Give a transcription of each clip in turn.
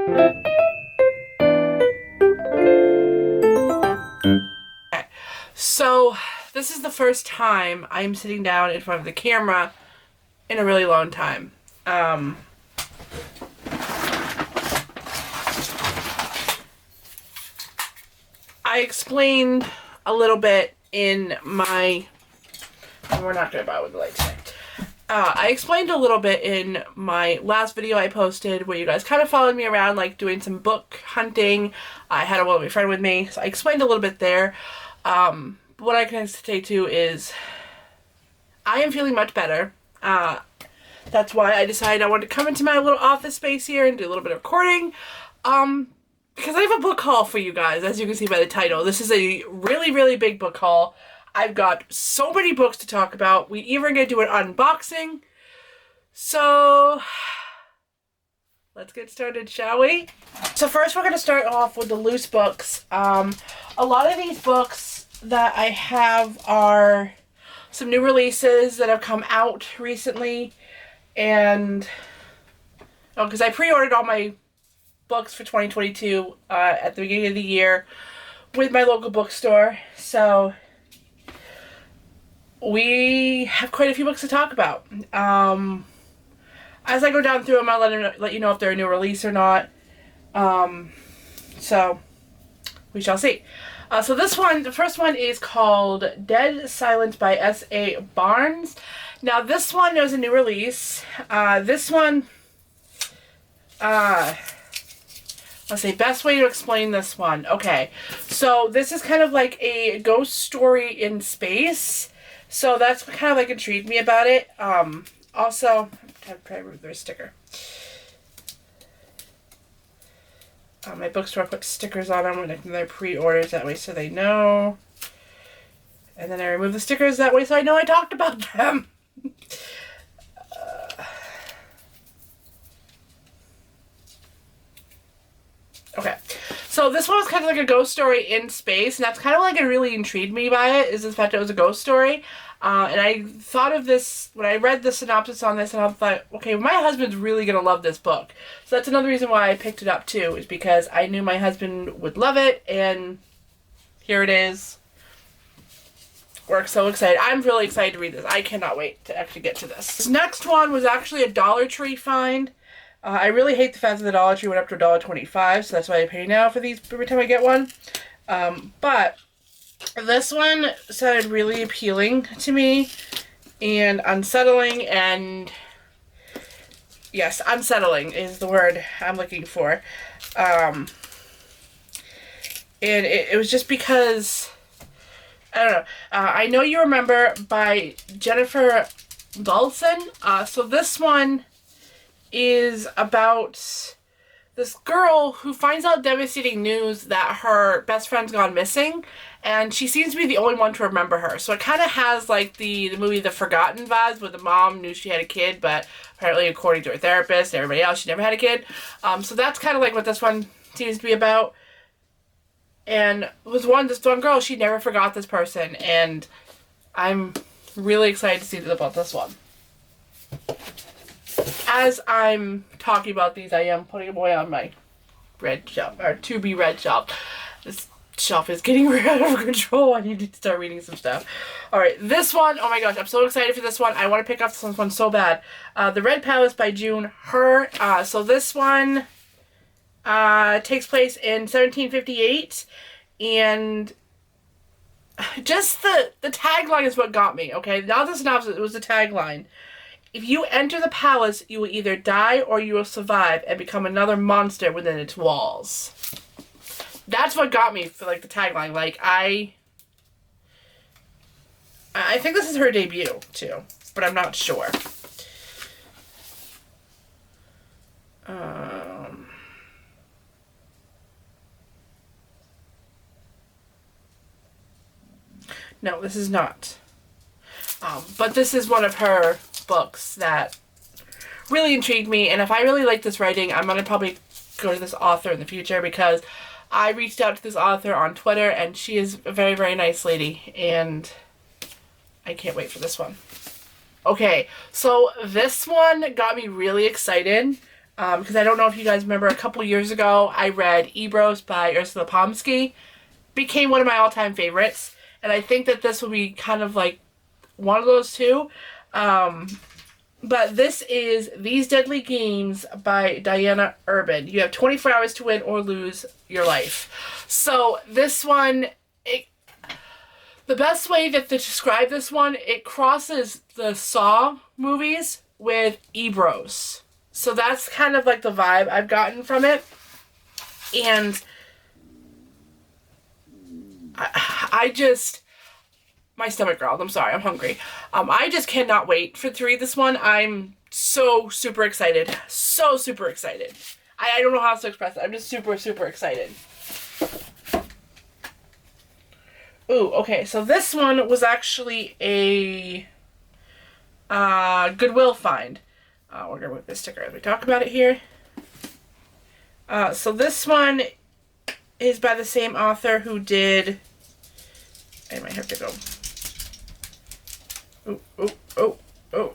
Okay. So this is the first time I'm sitting down in front of the camera in a really long time. I explained a little bit in my... We're not going to bother with the lights today. I explained a little bit in my last video I posted where you guys kind of followed me around, like doing some book hunting. I had a lovely friend with me, so I explained a little bit there. What I can say too is I am feeling much better. That's why I decided I wanted to come into my little office space here and do a little bit of recording. Because I have a book haul for you guys, as you can see by the title. This is a really, really big book haul. I've got so many books to talk about. We even gonna do an unboxing. So let's get started, shall we? So first we're gonna start off with the loose books. A lot of these books that I have are some new releases that have come out recently. And because I pre-ordered all my books for 2022 at the beginning of the year with my local bookstore. So we have quite a few books to talk about. As I go down through them, I'll let you know if they're a new release or not. So we shall see. So this one, the first one is called Dead Silence by S.A. Barnes. Now this one is a new release. This one, let's see, best way to explain this one. Okay, so this is kind of like a ghost story in space. So that's what kind of like intrigued me about it. Also, I'm trying to remove their sticker. My bookstore puts stickers on them when they're pre-orders, that way so they know. And then I remove the stickers that way so I know I talked about them. Okay, so this one was kind of like a ghost story in space, and that's kind of like it really intrigued me by it, is the fact that it was a ghost story. And I thought of this, when I read the synopsis on this, and I thought, okay, my husband's really going to love this book. So that's another reason why I picked it up too, is because I knew my husband would love it, and here it is. We're so excited. I'm really excited to read this. I cannot wait to actually get to this. This next one was actually a Dollar Tree find. I really hate the fact that the Dollar Tree went up to $1.25, so that's why I pay now for these every time I get one. But this one sounded really appealing to me and unsettling, and yes, unsettling is the word I'm looking for. And it was just because, I don't know. I Know You Remember by Jennifer Dawson. So this one is about this girl who finds out devastating news that her best friend's gone missing, and she seems to be the only one to remember her. So it kind of has like the movie The Forgotten vibes, where the mom knew she had a kid, but apparently according to her therapist and everybody else, she never had a kid. So that's kind of like what this one seems to be about. And this one girl, she never forgot this person, and I'm really excited to see about this one. As I'm talking about these, I am putting them away on my red shelf, or to be red shelf. This shelf is getting out of control. I need to start reading some stuff. Alright, this one, oh my gosh, I'm so excited for this one. I want to pick up this one so bad. The Red Palace by June Her. So this one takes place in 1758, and just the tagline is what got me, okay? Not the synopsis, it was the tagline. If you enter the palace, you will either die or you will survive and become another monster within its walls. That's what got me for, like, the tagline. Like, I think this is her debut, too. But I'm not sure. No, this is not. But this is one of her books that really intrigued me, and if I really like this writing, I'm going to probably go to this author in the future, because I reached out to this author on Twitter, and she is a very, very nice lady, and I can't wait for this one. Okay, so this one got me really excited. Because I don't know if you guys remember, a couple years ago, I read BIGGeST by Ursula Pomsky. Became one of my all-time favorites. And I think that this will be kind of like one of those two. But this is These Deadly Games by Diana Urban. You have 24 hours to win or lose your life. So this one, the best way to describe this one, it crosses the Saw movies with BIGGeST. So that's kind of like the vibe I've gotten from it. And I just... My stomach growled. I'm sorry. I'm hungry. I just cannot wait to read this one. I'm so super excited. So super excited. I don't know how else to express it. I'm just super, super excited. Ooh, okay. So this one was actually a Goodwill find. We're going to move this sticker as we talk about it here. So this one is by the same author who did... I might have to go... Oh.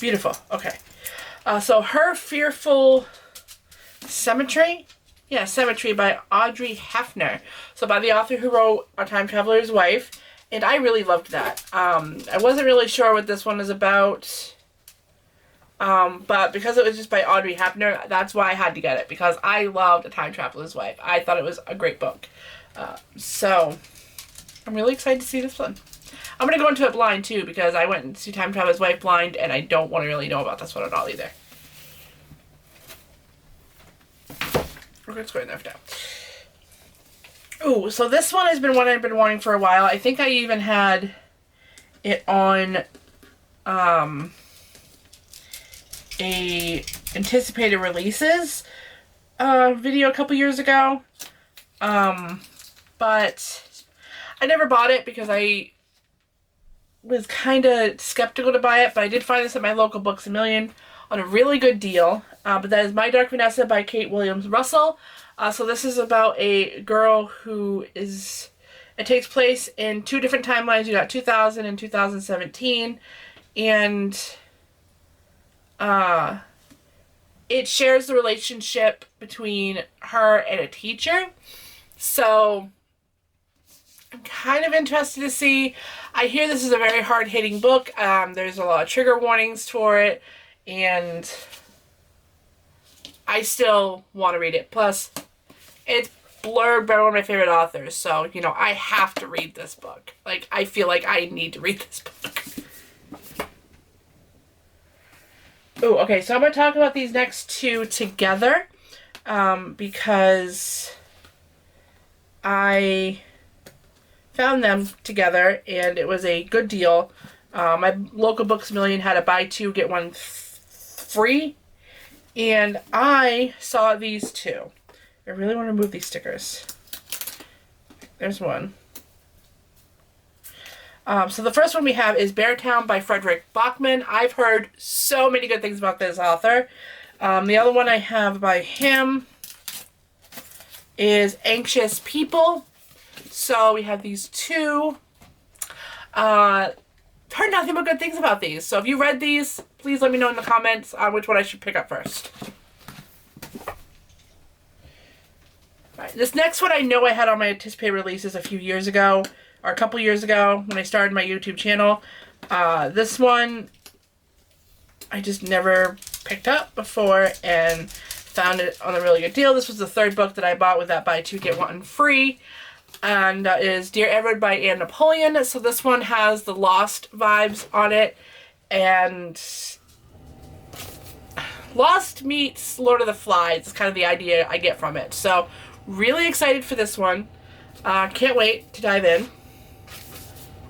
Beautiful. Okay. So Her Fearful Cemetery? Yeah, Cemetery by Audrey Hefner. So by the author who wrote A Time Traveler's Wife. And I really loved that. I wasn't really sure what this one is about. But because it was just by Audrey Hepburn, that's why I had to get it. Because I loved A Time Traveler's Wife. I thought it was a great book. So, I'm really excited to see this one. I'm going to go into it blind, too, because I went to Time Traveler's Wife blind, and I don't want to really know about this one at all, either. We're going to go in there for now. Ooh, so this one has been one I've been wanting for a while. I think I even had it on, a anticipated releases video a couple years ago, but I never bought it because I was kind of skeptical to buy it, but I did find this at my local Books A Million on a really good deal. But that is My Dark Vanessa by Kate Williams Russell. So this is about a girl who is... It takes place in two different timelines. You got 2000 and 2017. And it shares the relationship between her and a teacher. So I'm kind of interested to see. I hear this is a very hard-hitting book. There's a lot of trigger warnings for it. And I still want to read it. Plus, it's blurred by one of my favorite authors. So, you know, I have to read this book. Like, I feel like I need to read this book. Oh, okay. So I'm going to talk about these next two together. Because I found them together and it was a good deal. My local Books A Million had a buy two, get one free. And I saw these two. I really want to remove these stickers. There's one. So the first one we have is Beartown by Frederick Bachman. I've heard so many good things about this author. The other one I have by him is Anxious People. So we have these two. Heard nothing but good things about these. So if you read these, please let me know in the comments on which one I should pick up first. Alright, this next one I know I had on my anticipated releases a few years ago, or a couple years ago when I started my YouTube channel. This one I just never picked up before and found it on a really good deal. This was the third book that I bought with that buy two get one free. And that is Dear Edward by Napoleon. So this one has the Lost vibes on it. And Lost meets Lord of the Flies is kind of the idea I get from it. So really excited for this one. Can't wait to dive in.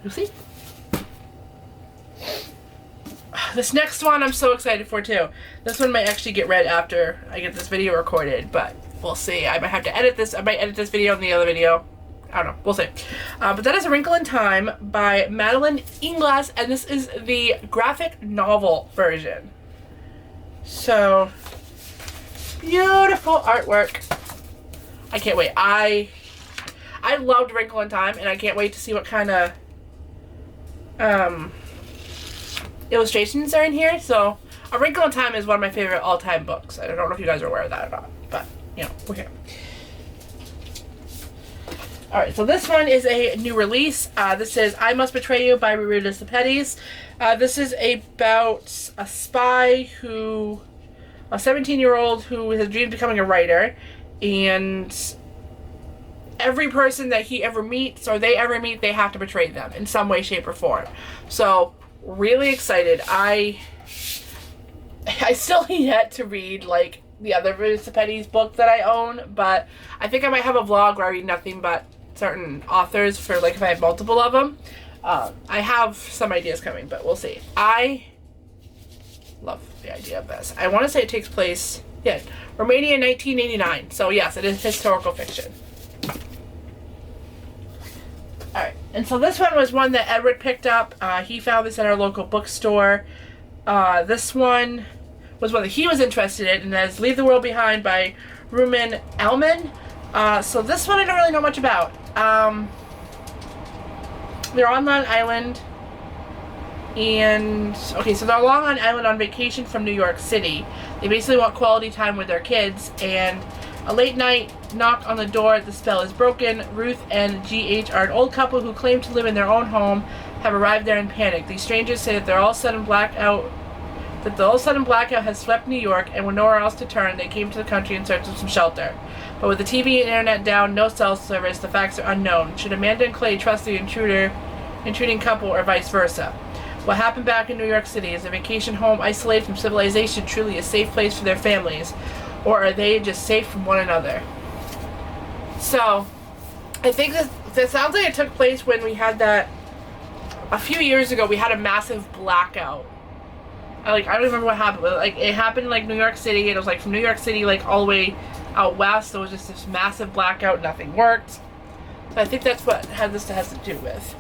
You'll see. This next one I'm so excited for too. This one might actually get read after I get this video recorded, but we'll see. I might have to edit this. I might edit this video and the other video. I don't know. We'll see. But that is A Wrinkle in Time by Madeline Inglas, and this is the graphic novel version. So, beautiful artwork. I can't wait. I loved Wrinkle in Time, and I can't wait to see what kind of illustrations are in here. So A Wrinkle in Time is one of my favorite all-time books. I don't know if you guys are aware of that or not, but you know, we're here. Alright, so this one is a new release. This is I Must Betray You by Rita Sepetys. This is about a spy who, a 17-year-old who has dreamed of becoming a writer, and every person that he ever meets or they ever meet, they have to betray them in some way, shape, or form. So, really excited. I still need yet to read, like, the other Rita Sepetys book that I own, but I think I might have a vlog where I read nothing but certain authors for, like, if I have multiple of them. I have some ideas coming, but we'll see. I love the idea of this. I want to say it takes place, yeah, Romania 1989. So, yes, it is historical fiction. Alright, and so this one was one that Edward picked up. He found this at our local bookstore. This one was one that he was interested in, and that is Leave the World Behind by Rumen Elman. So this one I don't really know much about. They're on Long Island, and, okay, so they're on Long Island on vacation from New York City. They basically want quality time with their kids, and a late night knock on the door, the spell is broken. Ruth and G.H. are an old couple who claim to live in their own home, have arrived there in panic. These strangers say that the all sudden blackout has swept New York, and with nowhere else to turn, they came to the country in search of some shelter. But with the TV and internet down, no cell service, the facts are unknown. Should Amanda and Clay trust the intruding couple, or vice versa? What happened back in New York City? Is a vacation home isolated from civilization truly a safe place for their families? Or are they just safe from one another? So, I think this sounds like it took place when we had that, a few years ago, we had a massive blackout. I don't remember what happened, but like it happened in like New York City, and it was like from New York City like all the way out west. There was just this massive blackout, nothing worked. So I think that's what this has to do with.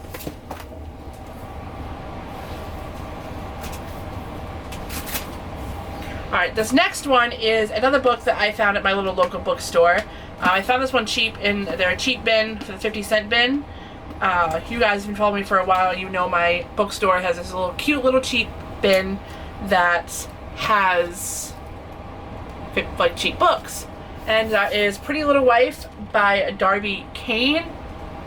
Alright, this next one is another book that I found at my little local bookstore. I found this one cheap in their cheap bin, for the 50-cent bin. You guys have been following me for a while. You know my bookstore has this little cute little cheap bin that has like cheap books. And that is Pretty Little Wife by Darby Kane.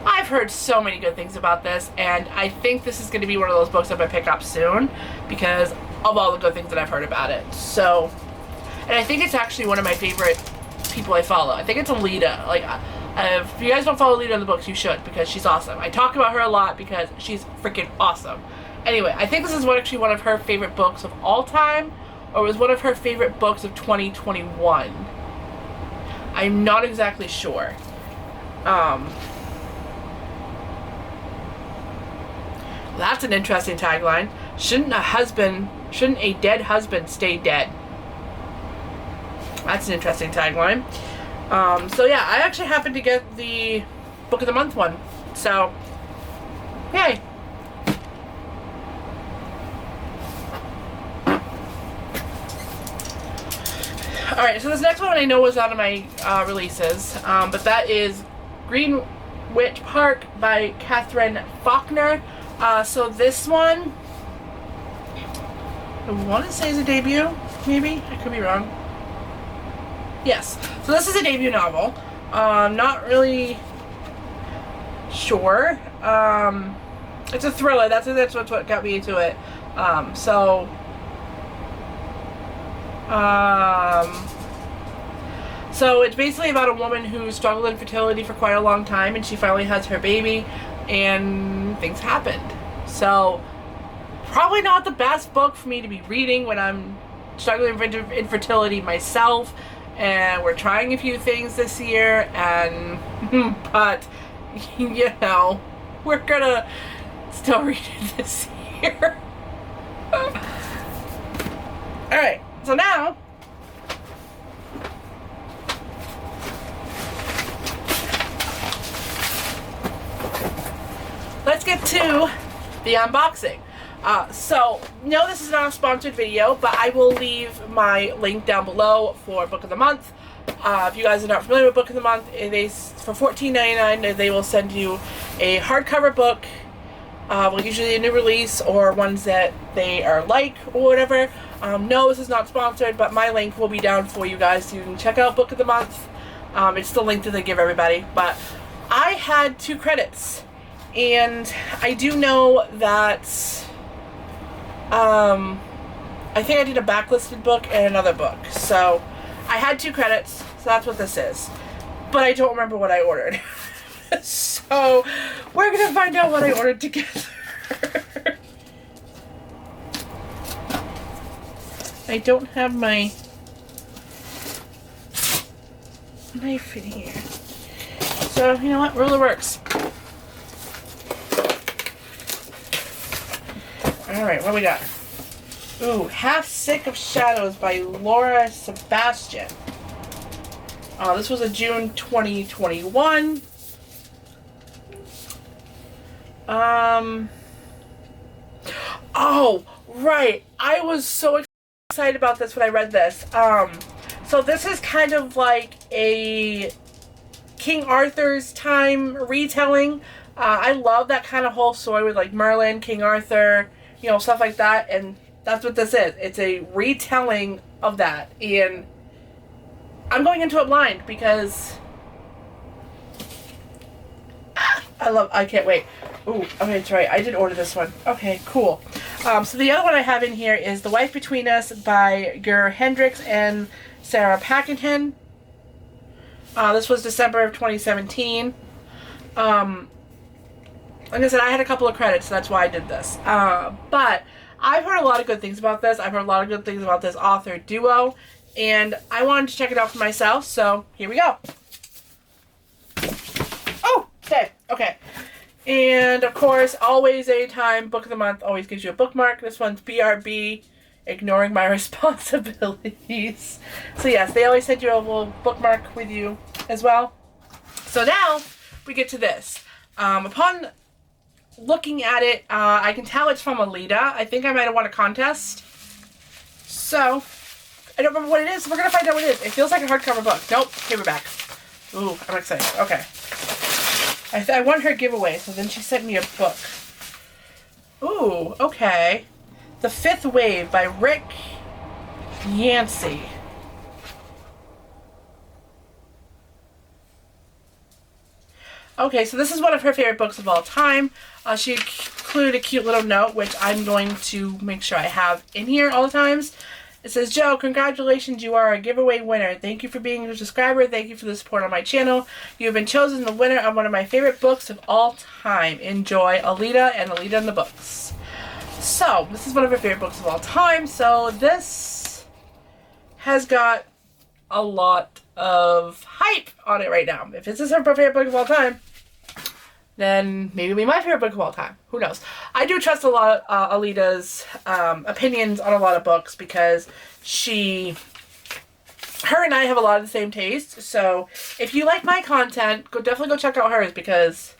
I've heard so many good things about this, and I think this is going to be one of those books I'm going to pick up soon because of all the good things that I've heard about it. So, and I think it's actually one of my favorite people I follow. I think it's Alita. Like, if you guys don't follow Alita in the books, you should, because she's awesome. I talk about her a lot because she's freaking awesome. Anyway, I think this is actually one of her favorite books of all time, or it was one of her favorite books of 2021. I'm not exactly sure. That's an interesting tagline. Shouldn't a dead husband stay dead? That's an interesting tagline. So yeah, I actually happened to get the Book of the Month one. So, yay. Alright, so this next one I know was out of my releases, but that is Greenwich Park by Catherine Faulkner. So this one, I want to say is a debut, maybe? I could be wrong. Yes, so this is a debut novel. Not really sure. It's a thriller, that's what got me into it. So it's basically about a woman who struggled in fertility for quite a long time, and she finally has her baby, and things happened. So, probably not the best book for me to be reading when I'm struggling with infertility myself, and we're trying a few things this year, and, but, you know, we're gonna still read it this year. Alright, so now, let's get to the unboxing. So, no, this is not a sponsored video, but I will leave my link down below for Book of the Month. If you guys are not familiar with Book of the Month, for $14.99 they will send you a hardcover book Well, usually a new release or ones that they are like or whatever. No, this is not sponsored, but my link will be down for you guys so you can check out Book of the Month. It's the link that they give everybody. But I had 2 credits, and I do know that I think I did a backlisted book and another book. So I had 2 credits, so that's what this is. But I don't remember what I ordered. So we're gonna find out what I ordered together. I don't have my knife in here. So, you know what? Ruler works. Alright, what do we got? Ooh, Half Sick of Shadows by Laura Sebastian. This was a June 2021. Oh, right. I was so excited about this when I read this. So this is kind of like a King Arthur's time retelling. I love that kind of whole story with like Merlin, King Arthur, you know, stuff like that. And that's what this is. It's a retelling of that. And I'm going into it blind because I can't wait. Ooh, okay, that's right. I did order this one. Okay, cool. So the other one I have in here is The Wife Between Us by Ger Hendricks and Sarah Packington. This was December of 2017. Like I said, I had a couple of credits, so that's why I did this. But I've heard a lot of good things about this. I've heard a lot of good things about this author duo, and I wanted to check it out for myself, so here we go. Oh, okay. And, of course, always, anytime, Book of the Month always gives you a bookmark. This one's BRB, Ignoring My Responsibilities. So, yes, they always send you a little bookmark with you as well. So now, we get to this. Upon looking at it, I can tell it's from Alita. I think I might have won a contest. So, I don't remember what it is. We're going to find out what it is. It feels like a hardcover book. Nope, paperback. Ooh, I'm excited. Okay. I won her giveaway, so then she sent me a book. Ooh, okay. The Fifth Wave by Yancey. Okay, so this is one of her favorite books of all time. She included a cute little note, which I'm going to make sure I have in here all the times. It says, Joe, congratulations, you are a giveaway winner. Thank you for being a subscriber. Thank you for the support on my channel. You have been chosen the winner of one of my favorite books of all time. Enjoy, Alita and Alita in the Books. So, this is one of her favorite books of all time. So, this has got a lot of hype on it right now. If this is her favorite book of all time, then maybe it'll be my favorite book of all time. Who knows? I do trust a lot of Alita's opinions on a lot of books because her and I have a lot of the same taste. So if you like my content, definitely go check out hers because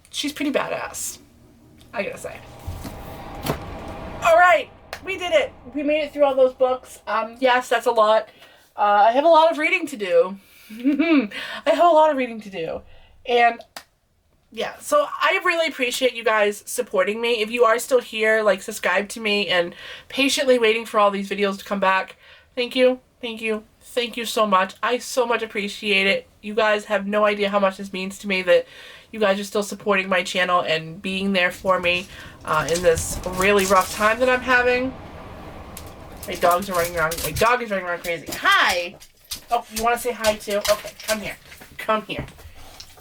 she's pretty badass, I gotta say. Alright, we did it. We made it through all those books. Yes, that's a lot. I have a lot of reading to do. I have a lot of reading to do. And yeah, so I really appreciate you guys supporting me. If you are still here, like, subscribe to me and patiently waiting for all these videos to come back. Thank you. Thank you. Thank you so much. I so much appreciate it. You guys have no idea how much this means to me that you guys are still supporting my channel and being there for me in this really rough time that I'm having. My dogs are running around. My dog is running around crazy. Hi! Oh, you want to say hi too? Okay, come here. Come here.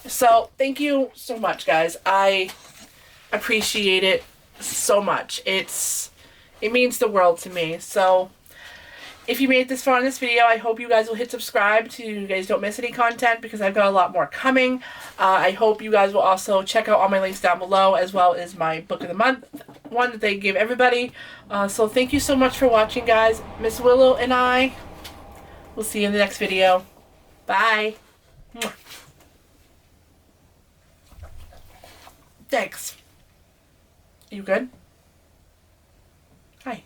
So, thank you so much, guys. I appreciate it so much. It means the world to me. So, if you made it this far in this video, I hope you guys will hit subscribe so you guys don't miss any content because I've got a lot more coming. I hope you guys will also check out all my links down below as well as my Book of the Month one that they give everybody. So, thank you so much for watching, guys. Miss Willow and I will see you in the next video. Bye. Thanks. You good? Hi.